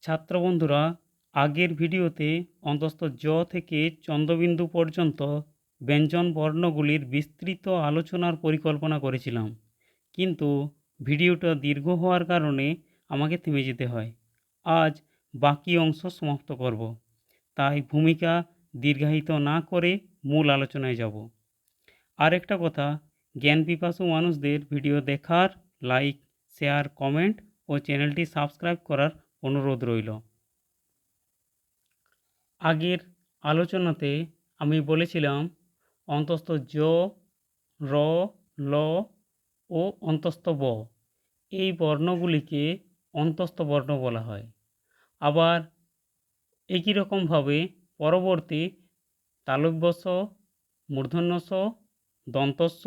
ছাত্র বন্ধুরা, আগের ভিডিওতে অন্তস্থ জ থেকে চন্দ্রবিন্দু পর্যন্ত ব্যঞ্জন বর্ণগুলির বিস্তৃত আলোচনার পরিকল্পনা করেছিলাম, কিন্তু ভিডিওটা দীর্ঘ হওয়ার কারণে আমাকে থেমে যেতে হয়। আজ বাকি অংশ সমাপ্ত করব, তাই ভূমিকা দীর্ঘায়িত না করে মূল আলোচনায় যাব। আরেকটা কথা, জ্ঞান পিপাসু মানুষদের ভিডিও দেখার, লাইক, শেয়ার, কমেন্ট ও চ্যানেলটি সাবস্ক্রাইব করার অনুরোধ রইল। আগের আলোচনাতে আমি বলেছিলাম অন্তস্থ জ, র, ল ও অন্তস্থ ব এই বর্ণগুলিকে অন্তস্থ বর্ণ বলা হয়। আবার একই রকমভাবে পরবর্তী তালব্য স, মূর্ধন্য ষ, দন্তস্ব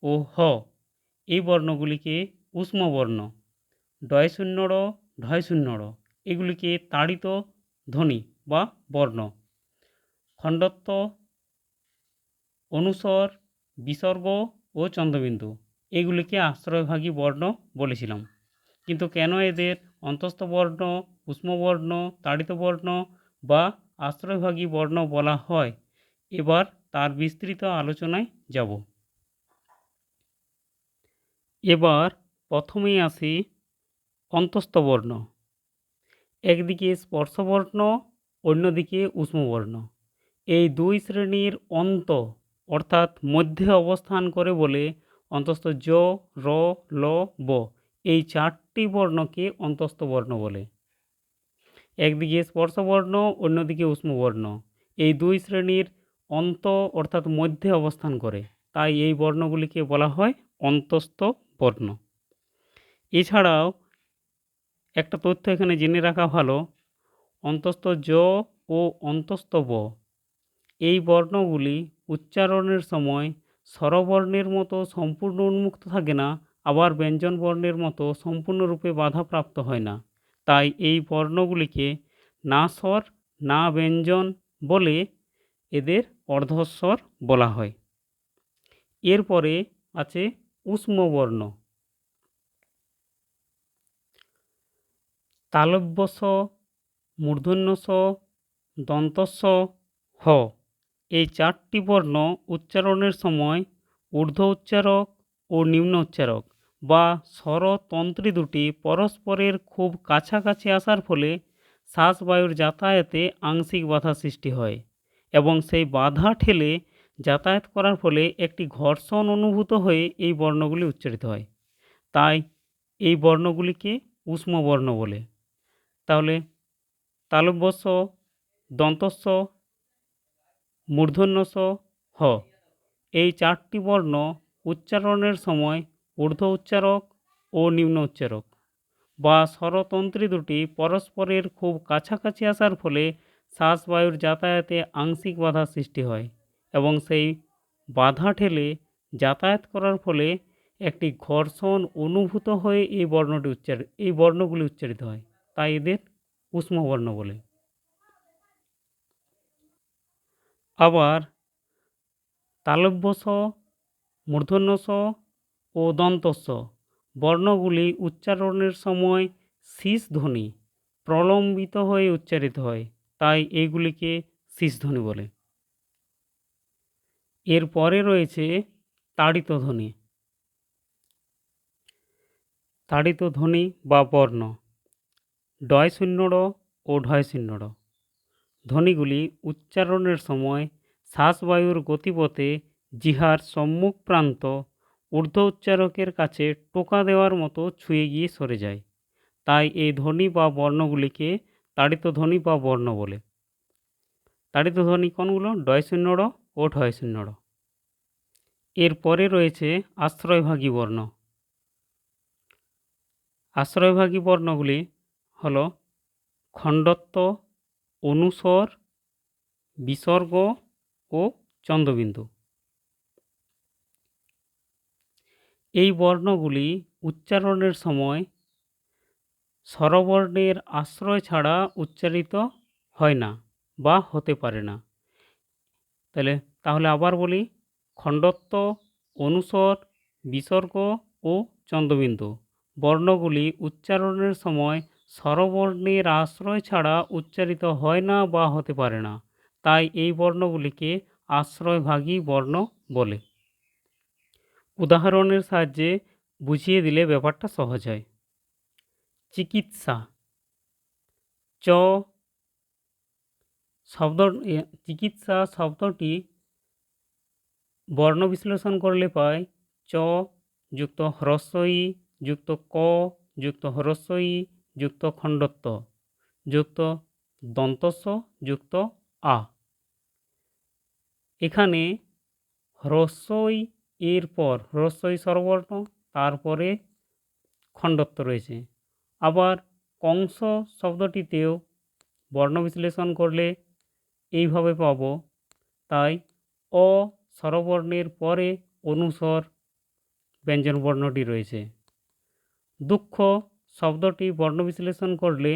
ও হ এই বর্ণগুলিকে ঊষ্ম বর্ণ, ডয় শূন্য র, ঢয় শূন্য র এগুলিকে তাড়িত ধ্বনি বা বর্ণ, খণ্ডত্ব, অনুস্বর, বিসর্গ ও চন্দ্রবিন্দু এগুলিকে আশ্রয়ভাগী বর্ণ বলেছিলাম। কিন্তু কেন এদের অন্তস্থ বর্ণ, ঊষ্ম বর্ণ, তাড়িত বর্ণ বা আশ্রয়ভাগী বর্ণ বলা হয়, এবার তার বিস্তৃত আলোচনায় যাব। এবার প্রথমেই আসি অন্তস্থ বর্ণ। একদিকে স্পর্শবর্ণ, অন্যদিকে ঊষ্মবর্ণ। এই দুই শ্রেণীর অন্ত অর্থাৎ মধ্যে অবস্থান করে বলে অন্তস্থ জ, র, ল, ব এই চারটি বর্ণকে অন্তস্থ বর্ণ বলে। একদিকে স্পর্শবর্ণ, অন্যদিকে ঊষ্মবর্ণ, এই দুই শ্রেণীর অন্ত অর্থাৎ মধ্যে অবস্থান করে, তাই এই বর্ণগুলিকে বলা হয় অন্তস্থ বর্ণ। এছাড়াও একটা তথ্য এখানে জেনে রাখা ভালো, অন্তস্থ জ ও অন্তস্থ ব এই বর্ণগুলি উচ্চারণের সময় স্বরবর্ণের মতো সম্পূর্ণ উন্মুক্ত থাকে না, আবার ব্যঞ্জন বর্ণের মতো সম্পূর্ণরূপে বাধাপ্রাপ্ত হয় না। তাই এই বর্ণগুলিকে না স্বর না ব্যঞ্জন বলে এদের অর্ধস্বর বলা হয়। এরপরে আছে ঊষ্ম বর্ণ। তালব্য স, মূর্ধন্য স, দন্তস্ব, হ এই চারটি বর্ণ উচ্চারণের সময় ঊর্ধ্ব উচ্চারক ও নিম্ন উচ্চারক বা স্বরতন্ত্রী দুটি পরস্পরের খুব কাছাকাছি আসার ফলে শ্বাসবায়ুর যাতায়াতে আংশিক বাধা সৃষ্টি হয় এবং সেই বাধা ঠেলে যাতায়াত করার ফলে একটি ঘর্ষণ অনুভূত হয়ে এই বর্ণগুলি উচ্চারিত হয়। তাই এই বর্ণগুলিকে ঊষ্ম বর্ণ বলে। তাহলে তালব্য স, দন্তস্ব, মূর্ধন্য স, হ এই চারটি বর্ণ উচ্চারণের সময় ঊর্ধ্ব উচ্চারক ও নিম্ন উচ্চারক বা স্বরতন্ত্রী দুটি পরস্পরের খুব কাছাকাছি আসার ফলে শ্বাসবায়ুর যাতায়াতে আংশিক বাধা সৃষ্টি হয় এবং সেই বাধা ঠেলে যাতায়াত করার ফলে একটি ঘর্ষণ অনুভূত হয়ে এই বর্ণগুলি উচ্চারিত হয়, তাই এদের ঊষ্ম বর্ণ বলে। আবার তালব্য স, মূর্ধন্য স ও দন্তস্ব বর্ণগুলি উচ্চারণের সময় শীষ ধ্বনি প্রলম্বিত হয়ে উচ্চারিত হয়, তাই এইগুলিকে শীষ ধ্বনি বলে। এরপরে রয়েছে তাড়িত ধ্বনি। তাড়িত ধ্বনি বা বর্ণ, ডয় শূন্য র ও ঢয় শূন্য র ধ্বনিগুলি উচ্চারণের সময় শ্বাসবায়ুর গতিপথে জিহ্বার সম্মুখ প্রান্ত ঊর্ধ্ব উচ্চারকের কাছে টোকা দেওয়ার মতো ছুঁয়ে গিয়ে সরে যায়, তাই এই ধ্বনি বা বর্ণগুলিকে তাড়িত ধ্বনি বা বর্ণ বলে। তাড়িত ধ্বনি কোনগুলো? ডয় শূন্য র ও ঢয় শূন্য র। এরপরে রয়েছে আশ্রয়ভাগী বর্ণ। আশ্রয়ভাগী বর্ণগুলি হল খণ্ডত্ব, অনুস্বর, বিসর্গ ও চন্দ্রবিন্দু। এই বর্ণগুলি উচ্চারণের সময় স্বরবর্ণের আশ্রয় ছাড়া উচ্চারিত হয় না বা হতে পারে না। তাহলে আবার বলি, খণ্ডত্ব, অনুস্বর, বিসর্গ ও চন্দ্রবিন্দু বর্ণগুলি উচ্চারণের সময় স্বরবর্ণের আশ্রয় ছাড়া উচ্চারিত হয় না বা হতে পারে না, তাই এই বর্ণগুলিকে আশ্রয়ভাগী বর্ণ বলে। উদাহরণের সাহায্যে বুঝিয়ে দিলে ব্যাপারটা সহজ হয়। চিকিৎসা, চ চিকিৎসা শব্দটি বর্ণ বিশ্লেষণ করলে পাই চ যুক্ত হ্রস্ব ই যুক্ত ক যুক্ত হ্রস্ব ই যুক্ত খণ্ডত্ব যুক্ত দন্তস্ব যুক্ত আ। এখানে হ্রস্বই এর পর হ্রস্বই স্বরবর্ণ, তারপরে খণ্ডত্ব রয়েছে। আবার কংস শব্দটিতেও বর্ণ বিশ্লেষণ করলে এইভাবে পাব, তাই অ স্বরবর্ণের পরে অনুস্বর ব্যঞ্জনবর্ণটি রয়েছে। দুঃখ শব্দটি বর্ণ বিশ্লেষণ করলে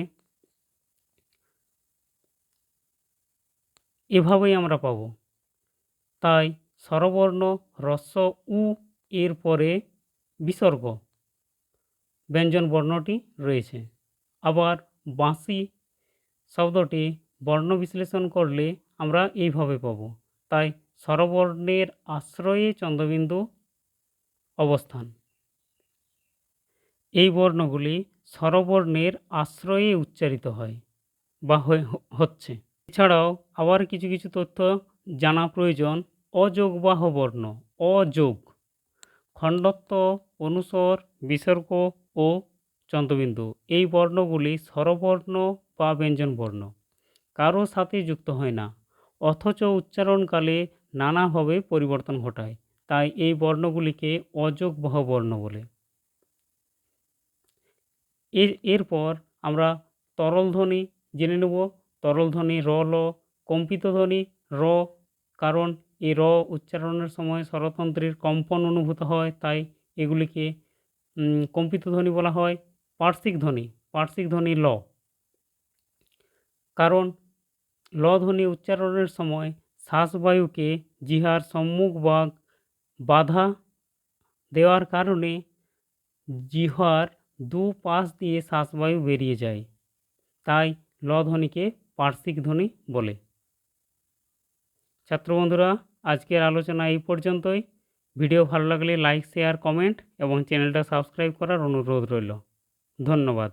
এভাবেই আমরা পাব, তাই স্বরবর্ণ হ্রস্ব উ এর পরে বিসর্গ ব্যঞ্জনবর্ণটি রয়েছে। আবার বাঁশি শব্দটি বর্ণ বিশ্লেষণ করলে আমরা এইভাবে পাব, তাই স্বরবর্ণের আশ্রয়ে চন্দ্রবিন্দু অবস্থান। এই বর্ণগুলি স্বরবর্ণের আশ্রয়ে উচ্চারিত হয় বা হচ্ছে। এছাড়াও আবার কিছু কিছু তথ্য জানা প্রয়োজন। অযোগবাহ বর্ণ, অযোগ, খণ্ডত্ব, অনুস্বর, বিসর্গ ও চন্দ্রবিন্দু এই বর্ণগুলি স্বরবর্ণ বা ব্যঞ্জনবর্ণ, কারো সাথে যুক্ত হয় না, অথচ উচ্চারণকালে নানাভাবে পরিবর্তন ঘটায়, তাই এই বর্ণগুলিকে অযোগবাহ বর্ণ বলে। এরপর আমরা তরল ধ্বনি জেনে নেব। তরল ধ্বনি র ল, কম্পিত ধ্বনি র, কারণ এই র উচ্চারণের সময় স্বরতন্ত্রের কম্পন অনুভূত হয়, তাই এগুলিকে কম্পিত ধ্বনি বলা হয়। পার্শ্বিক ধ্বনি ল, কারণ ল ধ্বনি উচ্চারণের সময় শ্বাসবায়ুকে জিহ্বার সম্মুখ ভাগ বাধা দেওয়ার কারণে জিহ্বার দু পাশ দিয়ে শ্বাসবায়ু বেরিয়ে যায়, তাই ল ধ্বনিকে পার্শ্বিক ধ্বনি বলে। ছাত্রবন্ধুরা, আজকের আলোচনা এই পর্যন্তই। ভিডিও ভালো লাগলে লাইক, শেয়ার, কমেন্ট এবং চ্যানেলটা সাবস্ক্রাইব করার অনুরোধ রইল। ধন্যবাদ।